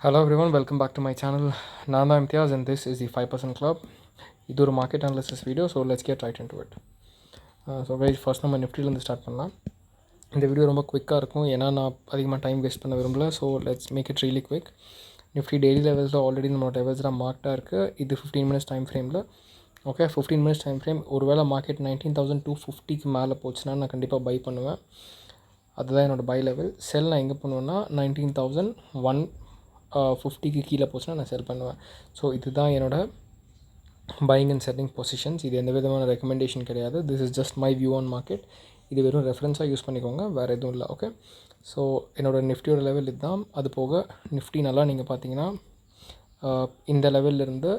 Hello everyone, welcome back to my channel. நான் தான் Imtiaz and this is the 5% club. இது ஒரு market analysis video, so let's get right into it. So guys, first நம்ம நிஃப்டிலேருந்து start பண்ணலாம். இந்த video ரொம்ப குவிக்காக இருக்கும் ஏன்னா நான் அதிகமாக டைம் வேஸ்ட் பண்ண விரும்பல. So let's make it really quick. Nifty daily லெவல்ஸில் ஆல்ரெடி நம்மளோட லெவல்ஸ்லாம் மார்க்டாக இருக்குது. இது 15 minutes டைம் ஃப்ரேமில். Okay, 15 minutes time frame. ஒருவேளை மார்க்கெட் 19,250க்கு மேலே போச்சுன்னா நான் கண்டிப்பாக பை பண்ணுவேன். அதுதான் என்னோடய பை லெவல். செல் நான் எங்கே பண்ணுவேன்னா 19,150க்கு கீழே போச்சுன்னா நான் செல் பண்ணுவேன். ஸோ இதுதான் என்னோடய பையிங் அண்ட் செல்லிங் பொசிஷன்ஸ். இது எந்த விதமான ரெக்கமெண்டேஷன் கிடையாது. This is just my view on market. இது வெறும் ரெஃபரன்ஸாக யூஸ் பண்ணிக்கோங்க, வேறு எதுவும் இல்லை. ஓகே, ஸோ என்னோடய நிஃப்டியோட லெவல் இதுதான். அது போக நிஃப்டி நல்லா நீங்கள் பார்த்தீங்கன்னா இந்த லெவல்லேருந்து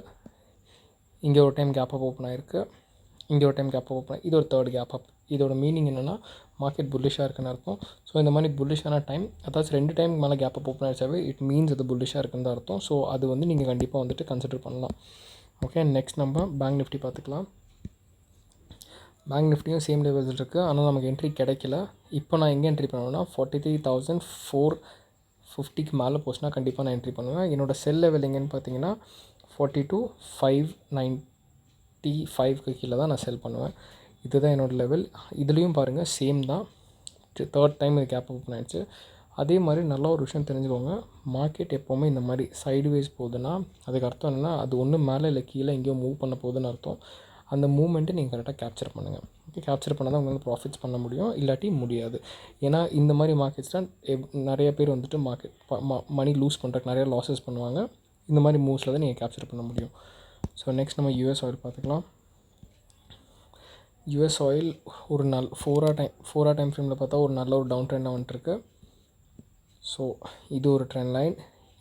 இங்கே ஒரு டைம் கேப் அப் ஓப்பன் ஆகிருக்கு, இங்கே ஒரு டைம் கேப் அப் ஓப்பன், இது ஒரு தேர்ட் கேப் அப். இதோட மீனிங் என்னென்னா மார்க்கெட் புல்லிஷாக இருக்குன்னு அர்த்தம். ஸோ இந்த மாதிரி புல்லிஷான டைம், அதாச்சும் 2 டைம் மேலே கேப் அப் ஓப்பன் ஆகிடுச்சாவே இட் மீன்ஸ் அது புல்லிஷாக இருக்குன்னு தான் அர்த்தம். ஸோ அது வந்து நீங்கள் கண்டிப்பாக வந்துட்டு கன்சிடர் பண்ணலாம். ஓகே, நெக்ஸ்ட் நம்ம பேங்க் நிஃப்டி பார்த்துக்கலாம். பேங்க் நிஃப்டியும் சேம் லெவல்ஸ் இருக்குது, ஆனால் நமக்கு என்ட்ரி கிடைக்கல. இப்போ நான் எங்கே என்ட்ரி பண்ணுவேன்னா 43,450க்கு மேலே போச்சுன்னா கண்டிப்பாக நான் என்ட்ரி பண்ணுவேன். என்னோடய செல் லெவல் எங்கேன்னு பார்த்தீங்கன்னா 42,595க்கு கீழே தான் நான் செல் பண்ணுவேன். இதுதான் என்னோடய லெவல். இதுலேயும் பாருங்கள் சேம் தான், தேர்ட் டைம் இது கேப் ஓப்பன் ஆகிடுச்சு. அதே மாதிரி நல்ல ஒரு விஷயம் தெரிஞ்சுக்கோங்க, மார்க்கெட் எப்போவுமே இந்த மாதிரி சைடுவேஸ் போகுதுன்னா அதுக்கு அர்த்தம் என்னென்னா அது ஒன்று மேலே இல்லை கீழே எங்கேயோ மூவ் பண்ண போகுதுன்னு அர்த்தம். அந்த மூவ்மெண்ட்டை நீங்கள் கரெக்டாக கேப்சர் பண்ணுங்கள். ஓகே, கேப்சர் பண்ணால் தான் உங்களால் ப்ராஃபிட்ஸ் பண்ண முடியும், இல்லாட்டி முடியாது. ஏன்னா இந்த மாதிரி மார்க்கெட்ஸ்லாம் நிறைய பேர் வந்துட்டு மார்க்கெட் மணி லூஸ் பண்ணுறதுக்கு நிறைய லாஸஸ் பண்ணுவாங்க. இந்த மாதிரி மூவ்ஸில் தான் நீங்கள் கேப்சர் பண்ண முடியும். ஸோ நெக்ஸ்ட் நம்ம யூஎஸ் ஆயில் பார்த்துக்கலாம். யூஎஸ் ஆயில் ஒரு ஃபோரா டைம் ஃப்ரேமில் பார்த்தா ஒரு நல்ல ஒரு டவுன் ட்ரெண்டாக வந்துட்டுருக்கு. ஸோ இது ஒரு ட்ரெண்ட் லைன்.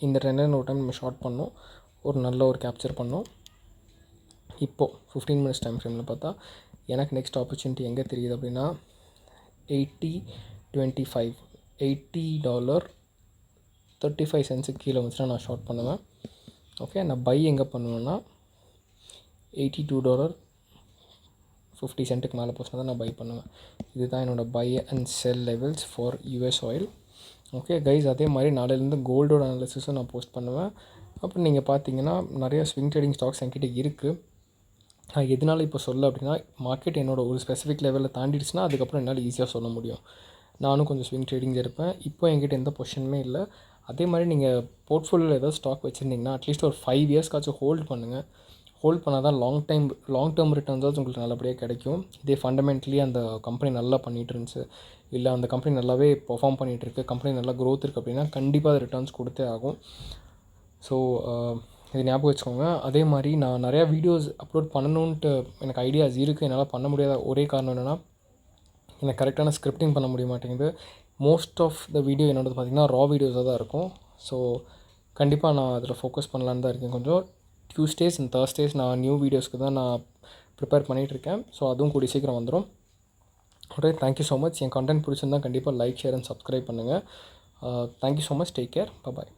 இந்த ட்ரெண்ட் லைன் ஒரு டைம் நம்ம ஷார்ட் பண்ணோம், ஒரு நல்ல ஒரு கேப்சர் பண்ணோம். இப்போது 15 minutes டைம் ஃப்ரேமில் பார்த்தா எனக்கு நெக்ஸ்ட் ஆப்பர்ச்சுனிட்டி எங்கே தெரியுது அப்படின்னா $80.25 $80.35 கீழே வந்துச்சுன்னா நான் ஷார்ட் பண்ணுவேன். ஓகே, நான் பை எங்கே பண்ணுவேன்னா $82.50 மேலே போச்சுன்னா தான் நான் பை பண்ணுவேன். இதுதான் என்னோடய buy and sell levels for US oil. Okay guys, அதே மாதிரி நாளையிலேருந்து கோல்டோட அனாலிசிஸும் நான் போஸ்ட் பண்ணுவேன். அப்புறம் நீங்கள் பார்த்தீங்கன்னா நிறையா ஸ்விங் ட்ரேடிங் ஸ்டாக்ஸ் என்கிட்ட இருக்குது. நான் எதனால் இப்போ சொல்ல அப்படின்னா மார்க்கெட் என்னோடய ஒரு ஸ்பெசிஃபிக் லெவலில் தாண்டிடுச்சுன்னா அதுக்கப்புறம் என்னால் ஈஸியாக சொல்ல முடியும். நானும் கொஞ்சம் ஸ்விங் ட்ரேடிங் இருப்பேன். இப்போ என்கிட்ட எந்த பொசிஷனுமே இல்லை. அதே மாதிரி நீங்கள் போர்ட்ஃபோலியோவில் ஏதாவது ஸ்டாக் வச்சுருந்தீங்கன்னா அட்லீஸ்ட் ஒரு 5 இயர்ஸ்க்காச்சும் ஹோல்ட் பண்ணுங்கள். ஹோல்ட் பண்ணால் தான் லாங் டேர்ம் ரிட்டர்ன்ஸாக உங்களுக்கு நல்லபடியாக கிடைக்கும். இதே ஃபண்டமெண்டலி அந்த கம்பெனி நல்லா பண்ணிகிட்டு இருந்துச்சு, இல்லை அந்த கம்பெனி நல்லாவே பெர்ஃபார்ம் பண்ணிகிட்ருக்கு, கம்பெனி நல்லா க்ரோத் இருக்குது அப்படின்னா கண்டிப்பாக அது ரிட்டர்ன்ஸ் கொடுத்தே ஆகும். ஸோ இது ஞாபகம் வச்சுக்கோங்க. அதே மாதிரி நான் நிறையா வீடியோஸ் அப்லோட் பண்ணணுன்ட்டு எனக்கு ஐடியாஸ் இருக்குது. என்னால் பண்ண முடியாத ஒரே காரணம் என்னென்னா எனக்கு கரெக்டான ஸ்கிரிப்டிங் பண்ண முடிய மாட்டேங்குது. மோஸ்ட் ஆஃப் த வீடியோ என்னோடது பார்த்திங்கன்னா ரா வீடியோஸாக தான் இருக்கும். ஸோ கண்டிப்பாக நான் அதில் ஃபோக்கஸ் பண்ணலான்னு தான் இருக்கேன். கொஞ்சம் டியூஸ்டேஸ் அண்ட் தர்ஸ்டேஸ் நான் நியூ வீடியோஸ்க்கு தான் நான் ப்ரிப்பேர் பண்ணிகிட்ருக்கேன். ஸோ அதுவும் கூடிய சீக்கிரம் வந்துடும். Okay, thank you so much. என் கண்டென்ட் பிடிச்சிருந்தால் கண்டிப்பாக லைக், ஷேர் அண்ட் சப்ஸ்கிரைப் பண்ணுங்கள். Thank you so much. Take care. பாய்.